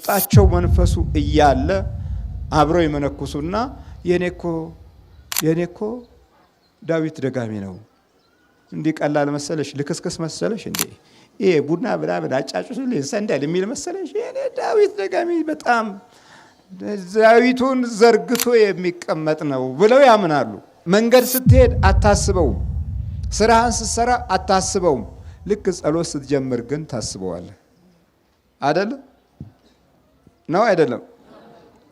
ውስጣቸው መንፈሱ እያለ አብረው ይመነኩሱና የኔኮ ዳዊት ደጋሚ ነው እንዲቀላል መሰለሽ ልክስክስ መሰለሽ እንዴ ይሄ ቡና ብላ አጫጭሱ ለሰንደል የሚል መሰለሽ የኔ ዳዊት ደጋሚ በጣም ዳዊቱን ዘርግቶ የሚቀመጥ ነው ብለው ያምናሉ። መንገድ ስትሄድ አታስበው፣ ስራህን ስትሰራ አታስበው፣ ልክ ጸሎት ስትጀምር ግን ታስበዋለህ። አይደለም ነው አይደለም?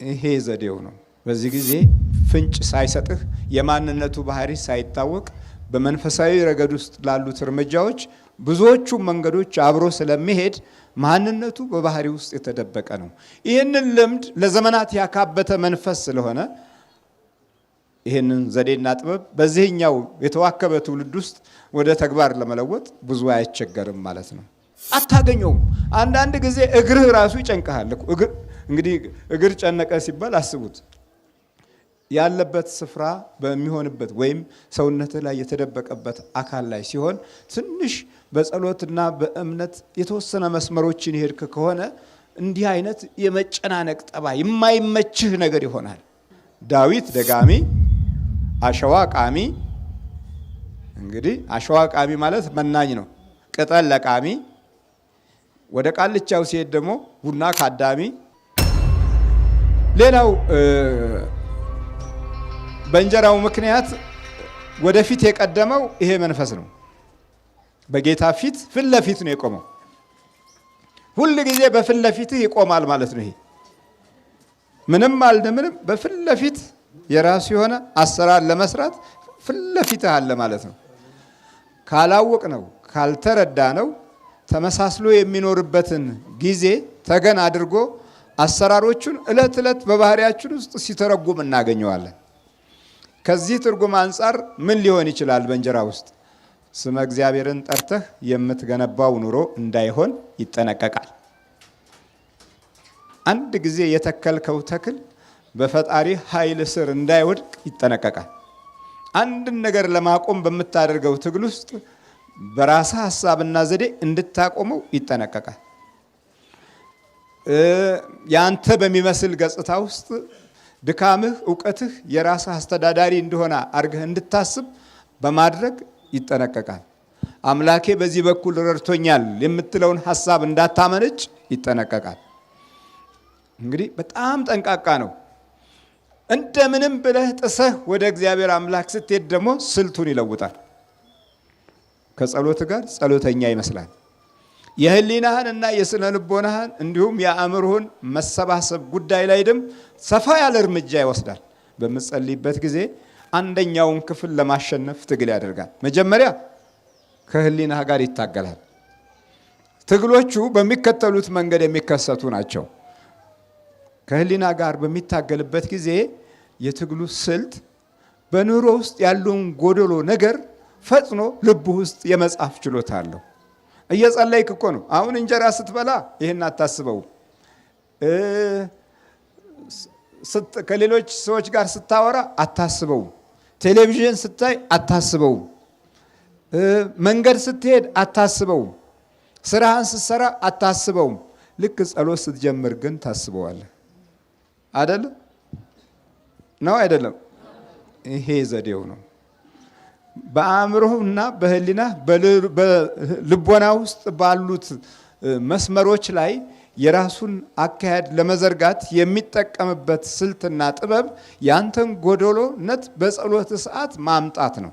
ይሄ ዘዴው ነው። በዚህ ጊዜ ፍንጭ ሳይሰጥህ የማንነቱ ባህሪ ሳይታወቅ በመንፈሳዊ ረገድ ውስጥ ላሉት እርምጃዎች ብዙዎቹ መንገዶች አብሮ ስለሚሄድ ማንነቱ በባህሪ ውስጥ የተደበቀ ነው። ይህንን ልምድ ለዘመናት ያካበተ መንፈስ ስለሆነ ይህንን ዘዴና ጥበብ በዚህኛው የተዋከበ ትውልድ ውስጥ ወደ ተግባር ለመለወጥ ብዙ አይቸገርም ማለት ነው። አታገኘውም። አንዳንድ ጊዜ እግርህ ራሱ ይጨንቀሃል። እንግዲህ እግር ጨነቀ ሲባል አስቡት። ያለበት ስፍራ በሚሆንበት ወይም ሰውነት ላይ የተደበቀበት አካል ላይ ሲሆን ትንሽ በጸሎትና በእምነት የተወሰነ መስመሮችን ይሄድክ ከሆነ እንዲህ አይነት የመጨናነቅ ጠባይ የማይመችህ ነገር ይሆናል። ዳዊት ደጋሚ፣ አሸዋ ቃሚ። እንግዲህ አሸዋ ቃሚ ማለት መናኝ ነው። ቅጠል ለቃሚ፣ ወደ ቃልቻው ሲሄድ ደግሞ ቡና ካዳሚ። ሌላው በእንጀራው ምክንያት ወደፊት የቀደመው ይሄ መንፈስ ነው። በጌታ ፊት ለፊት ነው የቆመው። ሁሉ ጊዜ በፊት ለፊትህ ይቆማል ማለት ነው። ይሄ ምንም አልደምንም በፊት ለፊት የራሱ የሆነ አሰራር ለመስራት ፊት ለፊትህ አለ ማለት ነው። ካላወቅ ነው ካልተረዳ ነው ተመሳስሎ የሚኖርበትን ጊዜ ተገን አድርጎ አሰራሮቹን እለት እለት በባህሪያችን ውስጥ ሲተረጉም እናገኘዋለን። ከዚህ ትርጉም አንጻር ምን ሊሆን ይችላል? በእንጀራ ውስጥ ስመ እግዚአብሔርን ጠርተህ የምትገነባው ኑሮ እንዳይሆን ይጠነቀቃል። አንድ ጊዜ የተከልከው ተክል በፈጣሪ ኃይል ስር እንዳይወድቅ ይጠነቀቃል። አንድን ነገር ለማቆም በምታደርገው ትግል ውስጥ በራስህ ሐሳብና ዘዴ እንድታቆመው ይጠነቀቃል። ያንተ በሚመስል ገጽታ ውስጥ ድካምህ እውቀትህ የራስህ አስተዳዳሪ እንደሆነ አርገህ እንድታስብ በማድረግ ይጠነቀቃል። አምላኬ በዚህ በኩል ረድቶኛል የምትለውን ሐሳብ እንዳታመነጭ ይጠነቀቃል። እንግዲህ በጣም ጠንቃቃ ነው። እንደምንም ብለህ ጥሰህ ወደ እግዚአብሔር አምላክ ስትሄድ ደግሞ ስልቱን ይለውጣል። ከጸሎት ጋር ጸሎተኛ ይመስላል። የህሊናህን እና የስነ ልቦናህን እንዲሁም የአእምሮህን መሰባሰብ ጉዳይ ላይ ደም ሰፋ ያለ እርምጃ ይወስዳል። በምትጸልይበት ጊዜ አንደኛውን ክፍል ለማሸነፍ ትግል ያደርጋል። መጀመሪያ ከህሊናህ ጋር ይታገላል። ትግሎቹ በሚከተሉት መንገድ የሚከሰቱ ናቸው። ከህሊና ጋር በሚታገልበት ጊዜ የትግሉ ስልት በኑሮ ውስጥ ያለውን ጎደሎ ነገር ፈጥኖ ልብ ውስጥ የመጻፍ ችሎታ አለው። እየጸለይክ እኮ ነው። አሁን እንጀራ ስትበላ ይሄን አታስበው። ከሌሎች ሰዎች ጋር ስታወራ አታስበው። ቴሌቪዥን ስታይ አታስበው። መንገድ ስትሄድ አታስበው። ስራህን ስትሰራ አታስበው። ልክ ጸሎት ስትጀምር ግን ታስበዋለህ። አይደለም ነው አይደለም? ይሄ ዘዴው ነው። በአእምሮህና በህሊና በልቦና ውስጥ ባሉት መስመሮች ላይ የራሱን አካሄድ ለመዘርጋት የሚጠቀምበት ስልትና ጥበብ ያንተን ጎደሎነት በጸሎት ሰዓት ማምጣት ነው።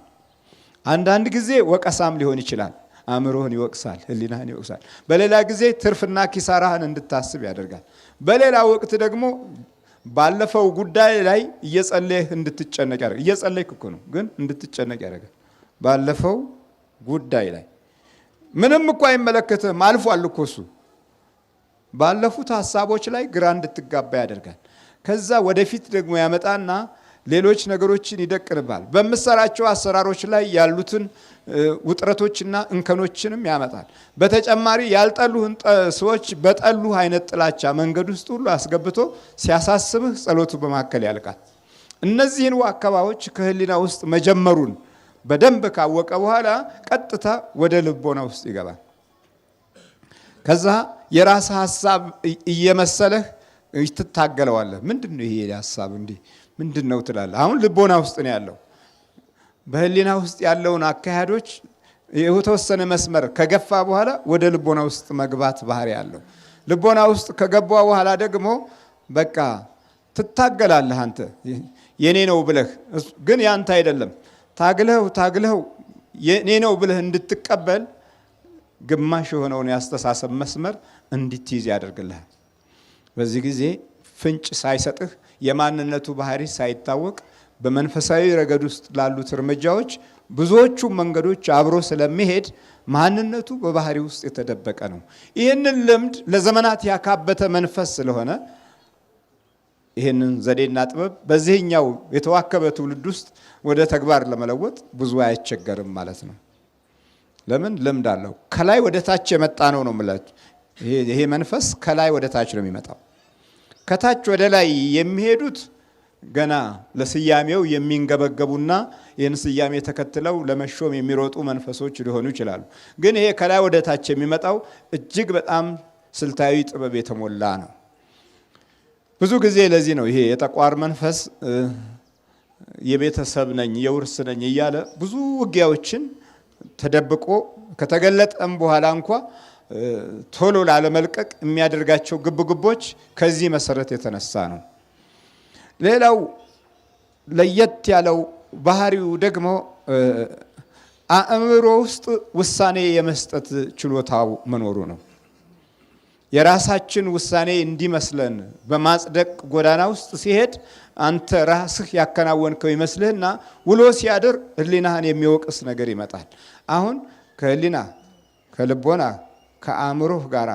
አንዳንድ ጊዜ ወቀሳም ሊሆን ይችላል። አእምሮህን ይወቅሳል፣ ህሊናህን ይወቅሳል። በሌላ ጊዜ ትርፍና ኪሳራህን እንድታስብ ያደርጋል። በሌላ ወቅት ደግሞ ባለፈው ጉዳይ ላይ እየጸለይህ እንድትጨነቅ ያደርጋል። እየጸለይክ እኮ ነው፣ ግን እንድትጨነቅ ያደርጋል። ባለፈው ጉዳይ ላይ ምንም እኮ አይመለከትህም፣ አልፏል እኮ እሱ። ባለፉት ሐሳቦች ላይ ግራ እንድትጋባ ያደርጋል። ከዛ ወደፊት ደግሞ ያመጣና ሌሎች ነገሮችን ይደቅንባል። በምሰራቸው አሰራሮች ላይ ያሉትን ውጥረቶችና እንከኖችንም ያመጣል። በተጨማሪ ያልጠሉህን ሰዎች በጠሉህ አይነት ጥላቻ መንገድ ውስጥ ሁሉ አስገብቶ ሲያሳስብህ ጸሎቱ በማከል ያልቃል። እነዚህን አካባቢዎች ከህሊና ውስጥ መጀመሩን በደንብ ካወቀ በኋላ ቀጥታ ወደ ልቦና ውስጥ ይገባል። ከዛ የራስ ሐሳብ እየመሰለህ ትታገለዋለህ። ምንድነው ይሄ ሐሳብ እንዴ ምንድነው ትላለህ። አሁን ልቦና ውስጥ ነው ያለው። በህሊና ውስጥ ያለውን አካሄዶች የተወሰነ መስመር ከገፋ በኋላ ወደ ልቦና ውስጥ መግባት ባህሪ ያለው። ልቦና ውስጥ ከገባ በኋላ ደግሞ በቃ ትታገላለህ። አንተ የኔ ነው ብለህ ግን ያንተ አይደለም። ታግለህ የኔ ነው ብለህ እንድትቀበል ግማሽ የሆነውን ያስተሳሰብ መስመር እንድትይዝ ያደርግልሃል። በዚህ ጊዜ ፍንጭ ሳይሰጥህ የማንነቱ ባህሪ ሳይታወቅ በመንፈሳዊ ረገድ ውስጥ ላሉት እርምጃዎች ብዙዎቹ መንገዶች አብሮ ስለሚሄድ ማንነቱ በባህሪ ውስጥ የተደበቀ ነው። ይህንን ልምድ ለዘመናት ያካበተ መንፈስ ስለሆነ ይህንን ዘዴና ጥበብ በዚህኛው የተዋከበ ትውልድ ውስጥ ወደ ተግባር ለመለወጥ ብዙ አይቸገርም ማለት ነው። ለምን? ልምድ አለው። ከላይ ወደ ታች የመጣ ነው የምላችሁ። ይሄ መንፈስ ከላይ ወደ ታች ነው የሚመጣው። ከታች ወደ ላይ የሚሄዱት ገና ለስያሜው የሚንገበገቡና ይህን ስያሜ ተከትለው ለመሾም የሚሮጡ መንፈሶች ሊሆኑ ይችላሉ። ግን ይሄ ከላይ ወደ ታች የሚመጣው እጅግ በጣም ስልታዊ ጥበብ የተሞላ ነው። ብዙ ጊዜ ለዚህ ነው ይሄ የጠቋር መንፈስ የቤተሰብ ነኝ የውርስ ነኝ እያለ ብዙ ውጊያዎችን ተደብቆ ከተገለጠም በኋላ እንኳ ቶሎ ላለመልቀቅ የሚያደርጋቸው ግብግቦች ከዚህ መሰረት የተነሳ ነው። ሌላው ለየት ያለው ባህሪው ደግሞ አእምሮ ውስጥ ውሳኔ የመስጠት ችሎታው መኖሩ ነው። የራሳችን ውሳኔ እንዲመስለን በማጽደቅ ጎዳና ውስጥ ሲሄድ አንተ ራስህ ያከናወንከው ይመስልህና ውሎ ሲያድር ህሊናህን የሚወቅስ ነገር ይመጣል። አሁን ከህሊና ከልቦና ከአእምሮህ ጋር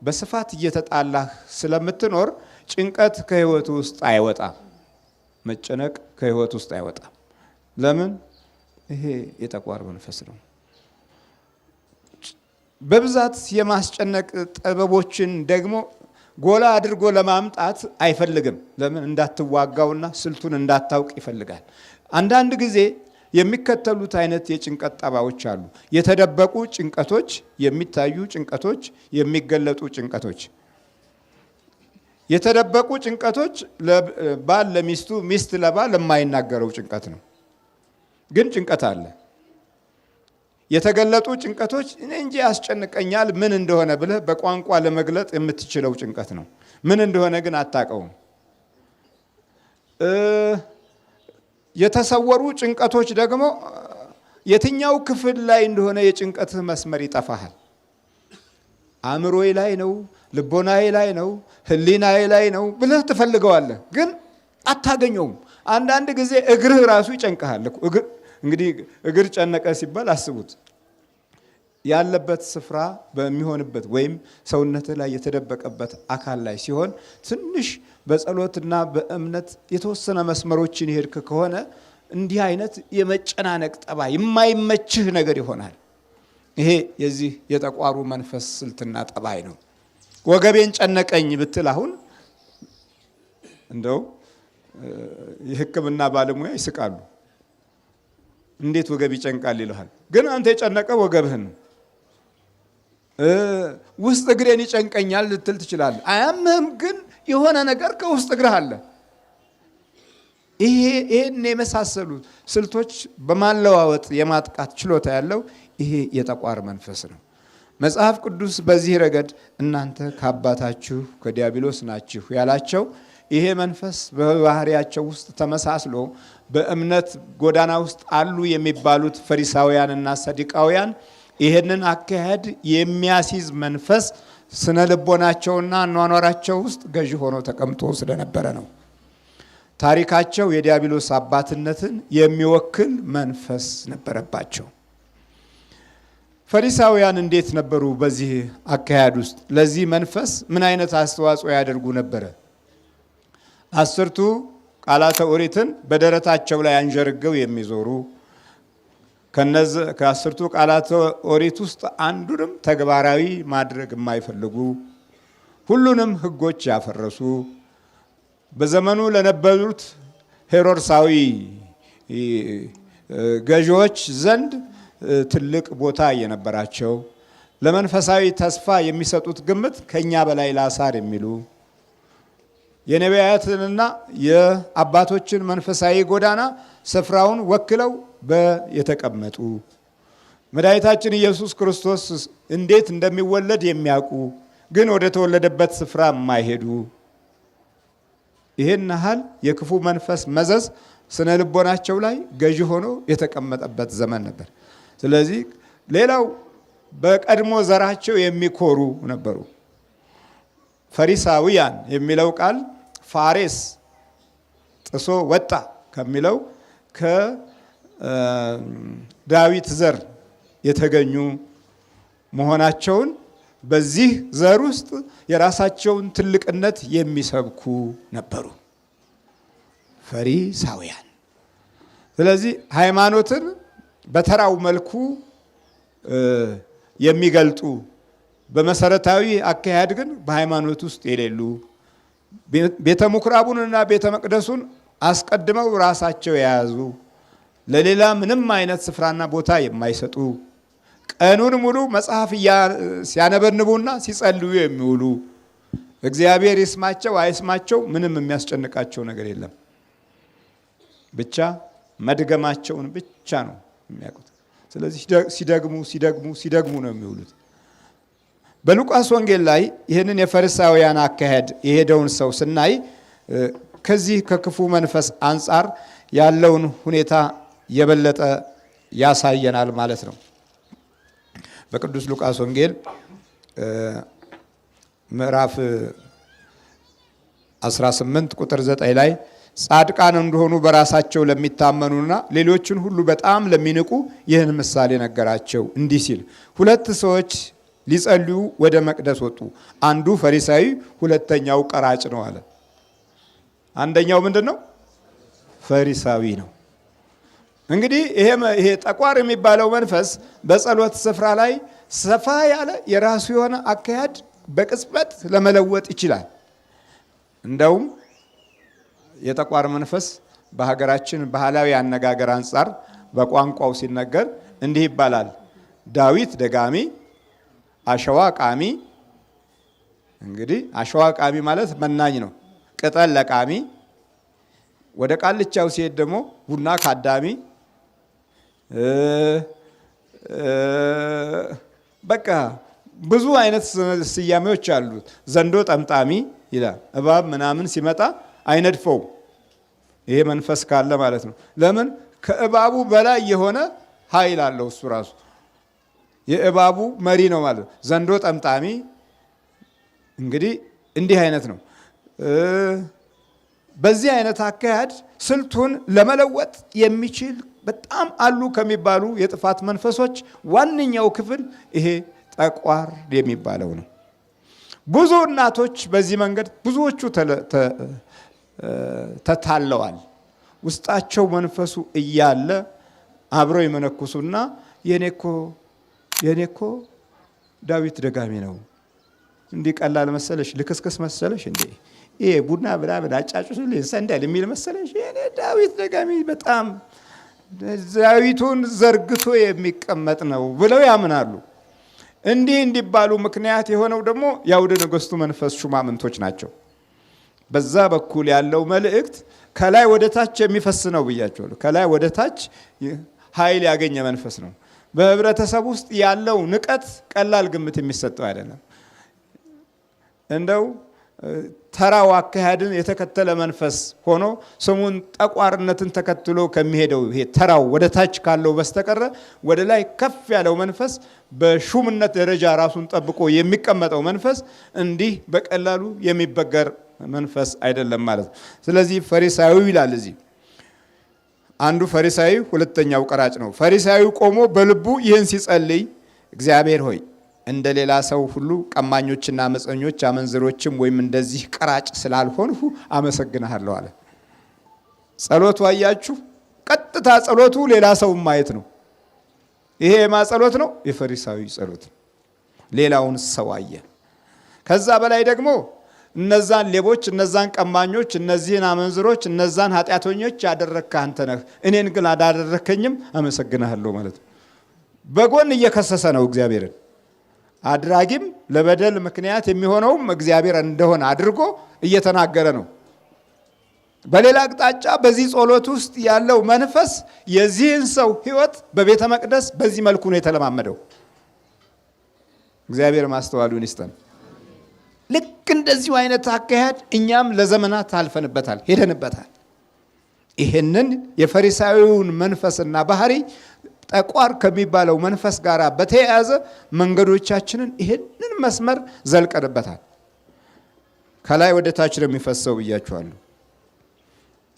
በስፋት እየተጣላህ ስለምትኖር ጭንቀት ከህይወት ውስጥ አይወጣም። መጨነቅ ከህይወት ውስጥ አይወጣም። ለምን? ይሄ የጠቋር መንፈስ ነው። በብዛት የማስጨነቅ ጥበቦችን ደግሞ ጎላ አድርጎ ለማምጣት አይፈልግም። ለምን? እንዳትዋጋውና ስልቱን እንዳታውቅ ይፈልጋል። አንዳንድ ጊዜ የሚከተሉት አይነት የጭንቀት ጠባዮች አሉ። የተደበቁ ጭንቀቶች፣ የሚታዩ ጭንቀቶች፣ የሚገለጡ ጭንቀቶች። የተደበቁ ጭንቀቶች ባል ለሚስቱ፣ ሚስት ለባል የማይናገረው ጭንቀት ነው፣ ግን ጭንቀት አለ። የተገለጡ ጭንቀቶች እኔ እንጂ ያስጨንቀኛል ምን እንደሆነ ብለህ በቋንቋ ለመግለጥ የምትችለው ጭንቀት ነው። ምን እንደሆነ ግን አታውቀውም። የተሰወሩ ጭንቀቶች ደግሞ የትኛው ክፍል ላይ እንደሆነ የጭንቀትህ መስመር ይጠፋሃል። አእምሮዬ ላይ ነው፣ ልቦናዬ ላይ ነው፣ ህሊናዬ ላይ ነው ብለህ ትፈልገዋለህ፣ ግን አታገኘውም። አንዳንድ ጊዜ እግርህ ራሱ ይጨንቀሃል። እንግዲህ እግር ጨነቀ ሲባል አስቡት። ያለበት ስፍራ በሚሆንበት ወይም ሰውነትህ ላይ የተደበቀበት አካል ላይ ሲሆን ትንሽ በጸሎትና በእምነት የተወሰነ መስመሮችን ይሄድክ ከሆነ እንዲህ አይነት የመጨናነቅ ጠባይ የማይመችህ ነገር ይሆናል። ይሄ የዚህ የጠቋሩ መንፈስ ስልትና ጠባይ ነው። ወገቤን ጨነቀኝ ብትል አሁን እንደው የሕክምና ባለሙያ ይስቃሉ። እንዴት ወገብ ይጨንቃል ይልሃል። ግን አንተ የጨነቀ ወገብህን ነው። ውስጥ እግሬን ይጨንቀኛል ልትል ትችላለህ። አያምህም፣ ግን የሆነ ነገር ከውስጥ እግርህ አለ። ይሄን የመሳሰሉ ስልቶች በማለዋወጥ የማጥቃት ችሎታ ያለው ይሄ የጠቋር መንፈስ ነው። መጽሐፍ ቅዱስ በዚህ ረገድ እናንተ ከአባታችሁ ከዲያብሎስ ናችሁ ያላቸው ይሄ መንፈስ በባህሪያቸው ውስጥ ተመሳስሎ በእምነት ጎዳና ውስጥ አሉ የሚባሉት ፈሪሳውያንና ሰዱቃውያን ይሄንን አካሄድ የሚያስይዝ መንፈስ ስነ ልቦናቸውና አኗኗራቸው ውስጥ ገዢ ሆኖ ተቀምጦ ስለነበረ ነው። ታሪካቸው የዲያብሎስ አባትነትን የሚወክል መንፈስ ነበረባቸው። ፈሪሳውያን እንዴት ነበሩ? በዚህ አካሄድ ውስጥ ለዚህ መንፈስ ምን አይነት አስተዋጽኦ ያደርጉ ነበረ? 10ቱ ቃላተ ኦሪትን በደረታቸው ላይ አንዠርገው የሚዞሩ ከ10ቱ ቃላተ ኦሪት ውስጥ አንዱንም ተግባራዊ ማድረግ የማይፈልጉ ሁሉንም ሕጎች ያፈረሱ በዘመኑ ለነበሩት ሄሮድሳዊ ገዢዎች ዘንድ ትልቅ ቦታ የነበራቸው ለመንፈሳዊ ተስፋ የሚሰጡት ግምት ከኛ በላይ ላሳር የሚሉ የነቢያትንና የአባቶችን መንፈሳዊ ጎዳና ስፍራውን ወክለው የተቀመጡ መድኃኒታችን ኢየሱስ ክርስቶስ እንዴት እንደሚወለድ የሚያውቁ ግን ወደ ተወለደበት ስፍራ የማይሄዱ ይሄን ያህል የክፉ መንፈስ መዘዝ ስነ ልቦናቸው ላይ ገዢ ሆኖ የተቀመጠበት ዘመን ነበር። ስለዚህ ሌላው በቀድሞ ዘራቸው የሚኮሩ ነበሩ። ፈሪሳውያን የሚለው ቃል ፋሬስ ጥሶ ወጣ ከሚለው ከዳዊት ዘር የተገኙ መሆናቸውን በዚህ ዘር ውስጥ የራሳቸውን ትልቅነት የሚሰብኩ ነበሩ ፈሪሳውያን። ስለዚህ ሃይማኖትን በተራው መልኩ የሚገልጡ በመሰረታዊ አካሄድ ግን በሃይማኖት ውስጥ የሌሉ ቤተ ምኩራቡንና ቤተ መቅደሱን አስቀድመው ራሳቸው የያዙ ለሌላ ምንም አይነት ስፍራና ቦታ የማይሰጡ ቀኑን ሙሉ መጽሐፍ ሲያነበንቡና ሲጸልዩ የሚውሉ እግዚአብሔር ይስማቸው አይስማቸው ምንም የሚያስጨንቃቸው ነገር የለም። ብቻ መድገማቸውን ብቻ ነው የሚያውቁት። ስለዚህ ሲደግሙ ነው የሚውሉት። በሉቃስ ወንጌል ላይ ይህንን የፈሪሳውያን አካሄድ የሄደውን ሰው ስናይ ከዚህ ከክፉ መንፈስ አንጻር ያለውን ሁኔታ የበለጠ ያሳየናል ማለት ነው። በቅዱስ ሉቃስ ወንጌል ምዕራፍ 18 ቁጥር 9 ላይ ጻድቃን እንደሆኑ በራሳቸው ለሚታመኑና ሌሎችን ሁሉ በጣም ለሚንቁ ይህን ምሳሌ ነገራቸው እንዲህ ሲል፣ ሁለት ሰዎች ሊጸልዩ ወደ መቅደስ ወጡ። አንዱ ፈሪሳዊ፣ ሁለተኛው ቀራጭ ነው አለ። አንደኛው ምንድን ነው? ፈሪሳዊ ነው። እንግዲህ ይሄ ጠቋር የሚባለው መንፈስ በጸሎት ስፍራ ላይ ሰፋ ያለ የራሱ የሆነ አካሄድ በቅጽበት ለመለወጥ ይችላል። እንደውም የጠቋር መንፈስ በሀገራችን ባህላዊ አነጋገር አንጻር በቋንቋው ሲነገር እንዲህ ይባላል። ዳዊት ደጋሚ፣ አሸዋ ቃሚ። እንግዲህ አሸዋ ቃሚ ማለት መናኝ ነው። ቅጠል ለቃሚ፣ ወደ ቃልቻው ሲሄድ ደግሞ ቡና ካዳሚ፣ በቃ ብዙ አይነት ስያሜዎች አሉት። ዘንዶ ጠምጣሚ ይላል። እባብ ምናምን ሲመጣ አይነድፈው። ይሄ መንፈስ ካለ ማለት ነው። ለምን? ከእባቡ በላይ የሆነ ኃይል አለው እሱ ራሱ። የእባቡ መሪ ነው ማለት ነው። ዘንዶ ጠምጣሚ እንግዲህ እንዲህ አይነት ነው። በዚህ አይነት አካሄድ ስልቱን ለመለወጥ የሚችል በጣም አሉ ከሚባሉ የጥፋት መንፈሶች ዋነኛው ክፍል ይሄ ጠቋር የሚባለው ነው። ብዙ እናቶች በዚህ መንገድ ብዙዎቹ ተታለዋል። ውስጣቸው መንፈሱ እያለ አብረው ይመነኩሱና የኔኮ ዳዊት ደጋሚ ነው። እንዲህ ቀላል መሰለሽ? ልክስክስ መሰለሽ? እንዴ ይሄ ቡና ብላ አጫጭሱልኝ ሰንደል የሚል መሰለሽ? የኔ ዳዊት ደጋሚ በጣም ዳዊቱን ዘርግቶ የሚቀመጥ ነው ብለው ያምናሉ። እንዲህ እንዲባሉ ምክንያት የሆነው ደግሞ የአውደ ነገሥቱ መንፈስ ሹማምንቶች ናቸው። በዛ በኩል ያለው መልእክት ከላይ ወደ ታች የሚፈስ ነው ብያቸዋለሁ። ከላይ ወደ ታች ኃይል ያገኘ መንፈስ ነው። በህብረተሰብ ውስጥ ያለው ንቀት ቀላል ግምት የሚሰጠው አይደለም። እንደው ተራው አካሄድን የተከተለ መንፈስ ሆኖ ስሙን ጠቋርነትን ተከትሎ ከሚሄደው ይሄ ተራው ወደ ታች ካለው በስተቀረ ወደ ላይ ከፍ ያለው መንፈስ በሹምነት ደረጃ ራሱን ጠብቆ የሚቀመጠው መንፈስ እንዲህ በቀላሉ የሚበገር መንፈስ አይደለም ማለት ነው። ስለዚህ ፈሪሳዊ ይላል እዚህ። አንዱ ፈሪሳዊ፣ ሁለተኛው ቀራጭ ነው። ፈሪሳዊ ቆሞ በልቡ ይህን ሲጸልይ እግዚአብሔር ሆይ እንደ ሌላ ሰው ሁሉ ቀማኞችና አመፀኞች አመንዝሮችም ወይም እንደዚህ ቀራጭ ስላልሆንሁ አመሰግንሃለሁ አለ። ጸሎቱ አያችሁ፣ ቀጥታ ጸሎቱ ሌላ ሰው ማየት ነው። ይሄ የማ ጸሎት ነው? የፈሪሳዊ ጸሎት። ሌላውን ሰው አየ። ከዛ በላይ ደግሞ እነዛን ሌቦች፣ እነዛን ቀማኞች፣ እነዚህን አመንዝሮች፣ እነዛን ኃጢአተኞች ያደረግከ አንተ ነህ፣ እኔን ግን አላደረከኝም፣ አመሰግንሃለሁ ማለት ነው። በጎን እየከሰሰ ነው እግዚአብሔርን። አድራጊም ለበደል ምክንያት የሚሆነውም እግዚአብሔር እንደሆነ አድርጎ እየተናገረ ነው። በሌላ አቅጣጫ በዚህ ጸሎት ውስጥ ያለው መንፈስ የዚህን ሰው ሕይወት በቤተ መቅደስ በዚህ መልኩ ነው የተለማመደው። እግዚአብሔር ማስተዋሉን ይስጠን። ልክ እንደዚሁ አይነት አካሄድ እኛም ለዘመናት አልፈንበታል፣ ሄደንበታል። ይህንን የፈሪሳዊውን መንፈስና ባህሪ ጠቋር ከሚባለው መንፈስ ጋር በተያያዘ መንገዶቻችንን ይህንን መስመር ዘልቀንበታል። ከላይ ወደ ታች ነው የሚፈሰው ብያችኋለሁ።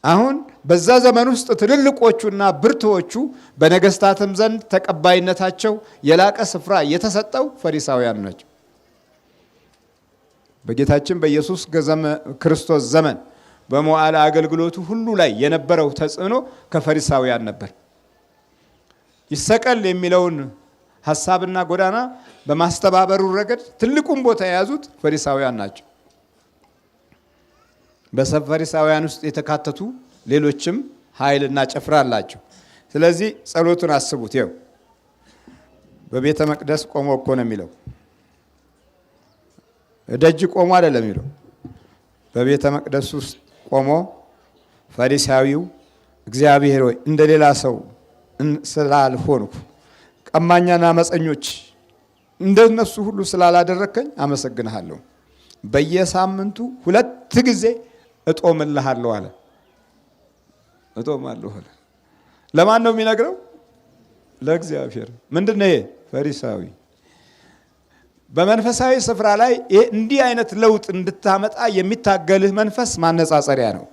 አሁን በዛ ዘመን ውስጥ ትልልቆቹና ብርቱዎቹ በነገስታትም ዘንድ ተቀባይነታቸው የላቀ ስፍራ የተሰጠው ፈሪሳውያን ናቸው። በጌታችን በኢየሱስ ክርስቶስ ዘመን በመዋዕለ አገልግሎቱ ሁሉ ላይ የነበረው ተጽዕኖ ከፈሪሳውያን ነበር። ይሰቀል የሚለውን ሐሳብና ጎዳና በማስተባበሩ ረገድ ትልቁን ቦታ የያዙት ፈሪሳውያን ናቸው። በፈሪሳውያን ውስጥ የተካተቱ ሌሎችም ኃይልና ጭፍራ አላቸው። ስለዚህ ጸሎቱን አስቡት። ይኸው በቤተ መቅደስ ቆሞ እኮ ነው የሚለው፣ ደጅ ቆሞ አይደለም የሚለው። በቤተ መቅደስ ውስጥ ቆሞ ፈሪሳዊው እግዚአብሔር ሆይ እንደሌላ ሰው ስላልሆንኩ ቀማኛና አመፀኞች እንደነሱ ሁሉ ስላላደረከኝ አመሰግንሃለሁ። በየሳምንቱ 2 ጊዜ እጦምልሃለሁ አለ። እጦማለሁ አለ። ለማን ነው የሚነግረው? ለእግዚአብሔር። ምንድነው ይሄ? ፈሪሳዊ በመንፈሳዊ ስፍራ ላይ እንዲህ አይነት ለውጥ እንድታመጣ የሚታገልህ መንፈስ ማነጻጸሪያ ነው።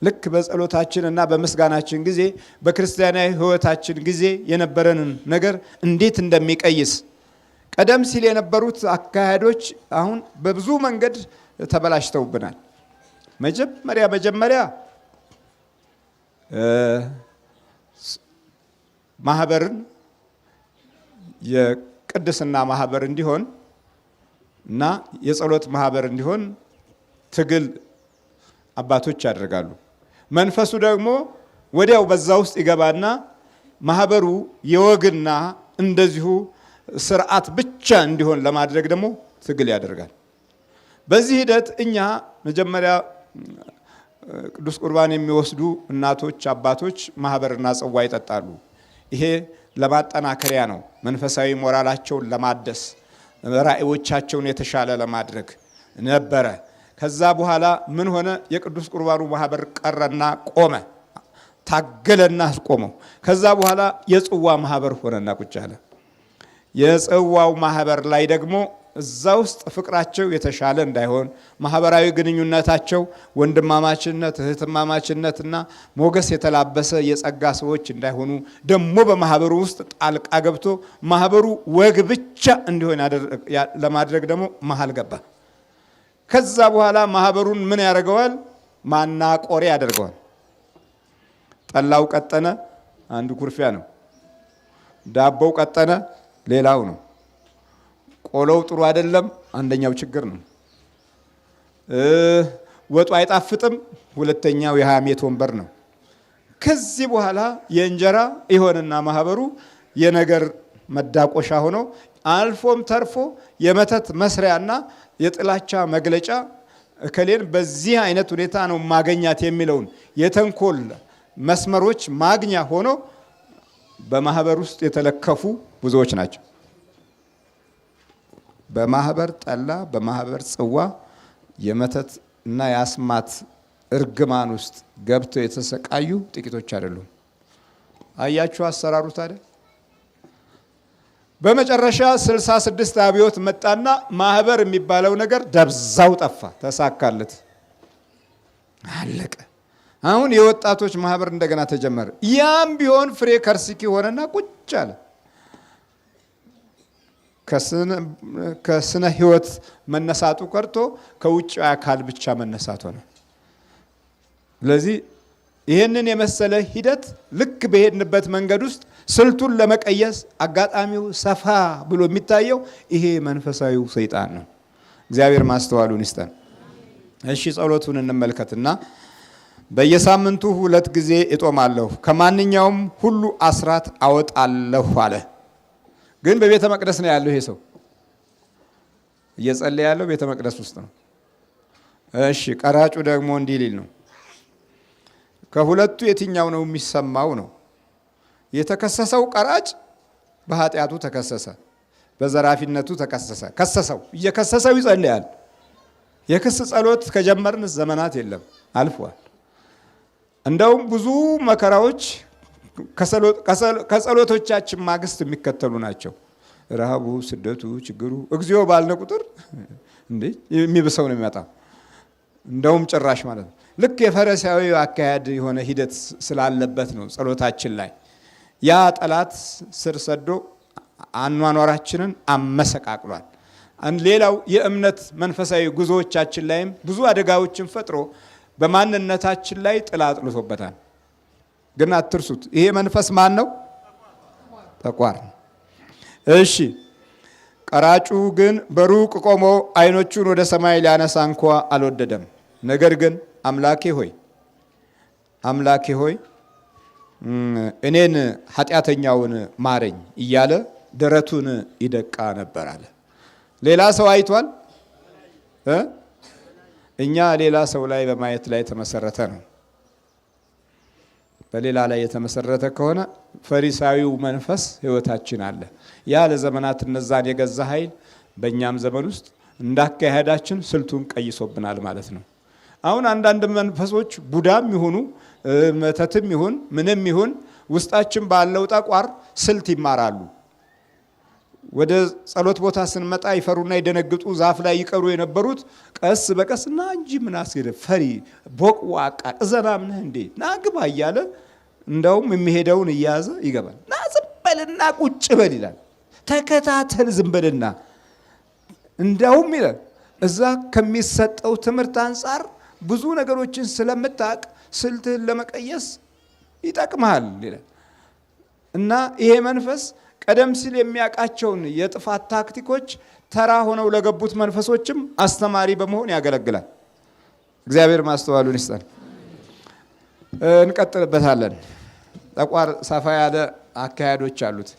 ልክ በጸሎታችንና በምስጋናችን ጊዜ በክርስቲያናዊ ሕይወታችን ጊዜ የነበረንን ነገር እንዴት እንደሚቀይስ ቀደም ሲል የነበሩት አካሄዶች አሁን በብዙ መንገድ ተበላሽተውብናል። መጀመሪያ ማህበርን የቅድስና ማህበር እንዲሆን እና የጸሎት ማህበር እንዲሆን ትግል አባቶች ያደርጋሉ። መንፈሱ ደግሞ ወዲያው በዛ ውስጥ ይገባና ማህበሩ የወግና እንደዚሁ ስርዓት ብቻ እንዲሆን ለማድረግ ደግሞ ትግል ያደርጋል። በዚህ ሂደት እኛ መጀመሪያ ቅዱስ ቁርባን የሚወስዱ እናቶች፣ አባቶች ማህበርና ጽዋ ይጠጣሉ። ይሄ ለማጠናከሪያ ነው። መንፈሳዊ ሞራላቸውን ለማደስ ራእዮቻቸውን የተሻለ ለማድረግ ነበረ። ከዛ በኋላ ምን ሆነ? የቅዱስ ቁርባኑ ማህበር ቀረና ቆመ። ታገለና ቆመው። ከዛ በኋላ የጽዋ ማህበር ሆነና ቁጭ አለ። የጽዋው ማህበር ላይ ደግሞ እዛ ውስጥ ፍቅራቸው የተሻለ እንዳይሆን ማህበራዊ ግንኙነታቸው ወንድማማችነት፣ እህትማማችነትና ሞገስ የተላበሰ የጸጋ ሰዎች እንዳይሆኑ ደግሞ በማህበሩ ውስጥ ጣልቃ ገብቶ ማህበሩ ወግ ብቻ እንዲሆን ለማድረግ ደግሞ መሃል ገባ። ከዛ በኋላ ማህበሩን ምን ያደርገዋል? ማናቆሪያ ያደርገዋል። ጠላው ቀጠነ፣ አንዱ ኩርፊያ ነው። ዳቦው ቀጠነ፣ ሌላው ነው። ቆሎው ጥሩ አይደለም፣ አንደኛው ችግር ነው። ወጡ አይጣፍጥም፣ ሁለተኛው የሐሜት ወንበር ነው። ከዚህ በኋላ የእንጀራ ይሆንና ማህበሩ የነገር መዳቆሻ ሆኖ አልፎም ተርፎ የመተት መስሪያና የጥላቻ መግለጫ እከሌን በዚህ አይነት ሁኔታ ነው ማገኛት የሚለውን የተንኮል መስመሮች ማግኛ ሆኖ በማህበር ውስጥ የተለከፉ ብዙዎች ናቸው። በማህበር ጠላ፣ በማህበር ጽዋ የመተት እና የአስማት እርግማን ውስጥ ገብተው የተሰቃዩ ጥቂቶች አይደሉም። አያችሁ አሰራሩ ታዲያ። በመጨረሻ 66 አብዮት መጣና ማህበር የሚባለው ነገር ደብዛው ጠፋ፣ ተሳካለት፣ አለቀ። አሁን የወጣቶች ማህበር እንደገና ተጀመረ። ያም ቢሆን ፍሬ ከርሲኪ ሆነና ቁጭ አለ። ከስነ ህይወት መነሳቱ ቀርቶ ከውጭ አካል ብቻ መነሳት ሆነ። ስለዚህ ይህንን የመሰለ ሂደት ልክ በሄድንበት መንገድ ውስጥ ስልቱን ለመቀየስ አጋጣሚው ሰፋ ብሎ የሚታየው ይሄ መንፈሳዊው ሰይጣን ነው። እግዚአብሔር ማስተዋሉን ይስጠን። እሺ ጸሎቱን እንመልከትና በየሳምንቱ 2 ጊዜ እጦማለሁ፣ ከማንኛውም ሁሉ አስራት አወጣለሁ አለ። ግን በቤተ መቅደስ ነው ያለው ይሄ ሰው። እየጸለየ ያለው ቤተ መቅደስ ውስጥ ነው። እሺ ቀራጩ ደግሞ እንዲህ ሊል ነው። ከሁለቱ የትኛው ነው የሚሰማው ነው? የተከሰሰው ቀራጭ በኃጢአቱ ተከሰሰ፣ በዘራፊነቱ ተከሰሰ። ከሰሰው እየከሰሰው ይጸልያል። የክስ ጸሎት ከጀመርን ዘመናት የለም አልፏል። እንደውም ብዙ መከራዎች ከጸሎቶቻችን ማግስት የሚከተሉ ናቸው። ረሃቡ፣ ስደቱ፣ ችግሩ እግዚኦ ባልነ ቁጥር እንዴ የሚብሰው ነው የሚመጣው። እንደውም ጭራሽ ማለት ነው ልክ የፈሪሳዊ አካሄድ የሆነ ሂደት ስላለበት ነው ጸሎታችን ላይ ያ ጠላት ስር ሰዶ አኗኗራችንን አመሰቃቅሏል። ሌላው የእምነት መንፈሳዊ ጉዞዎቻችን ላይም ብዙ አደጋዎችን ፈጥሮ በማንነታችን ላይ ጥላ ጥሎበታል። ግን አትርሱት፣ ይሄ መንፈስ ማን ነው? ጠቋር። እሺ ቀራጩ ግን በሩቅ ቆሞ ዓይኖቹን ወደ ሰማይ ሊያነሳ እንኳ አልወደደም። ነገር ግን አምላኬ ሆይ እኔን ኃጢአተኛውን ማረኝ እያለ ደረቱን ይደቃ ነበር አለ። ሌላ ሰው አይቷል? እኛ ሌላ ሰው ላይ በማየት ላይ የተመሰረተ ነው። በሌላ ላይ የተመሰረተ ከሆነ ፈሪሳዊው መንፈስ ህይወታችን አለ። ያ ለዘመናት እነዛን የገዛ ኃይል በእኛም ዘመን ውስጥ እንዳካሄዳችን ስልቱን ቀይሶብናል ማለት ነው። አሁን አንዳንድ መንፈሶች ቡዳም ይሁኑ መተትም ይሁን ምንም ይሁን ውስጣችን ባለው ጠቋር ስልት ይማራሉ። ወደ ጸሎት ቦታ ስንመጣ ይፈሩና ይደነግጡ፣ ዛፍ ላይ ይቀሩ የነበሩት ቀስ በቀስና እንጂ ምን አስገደ ፈሪ ቦቅዋቃ እዘናም ነህ እንዴ ናግባ እያለ እንደውም የሚሄደውን እያያዘ ይገባል። ና ዝም በልና ቁጭ በል ይላል። ተከታተል ዝም በልና እንደውም ይላል እዛ ከሚሰጠው ትምህርት አንጻር ብዙ ነገሮችን ስለምታውቅ ስልትህን ለመቀየስ ይጠቅምሃል ይላል። እና ይሄ መንፈስ ቀደም ሲል የሚያውቃቸውን የጥፋት ታክቲኮች ተራ ሆነው ለገቡት መንፈሶችም አስተማሪ በመሆን ያገለግላል። እግዚአብሔር ማስተዋሉን ይስጠን። እንቀጥልበታለን። ጠቋር ሰፋ ያለ አካሄዶች አሉት።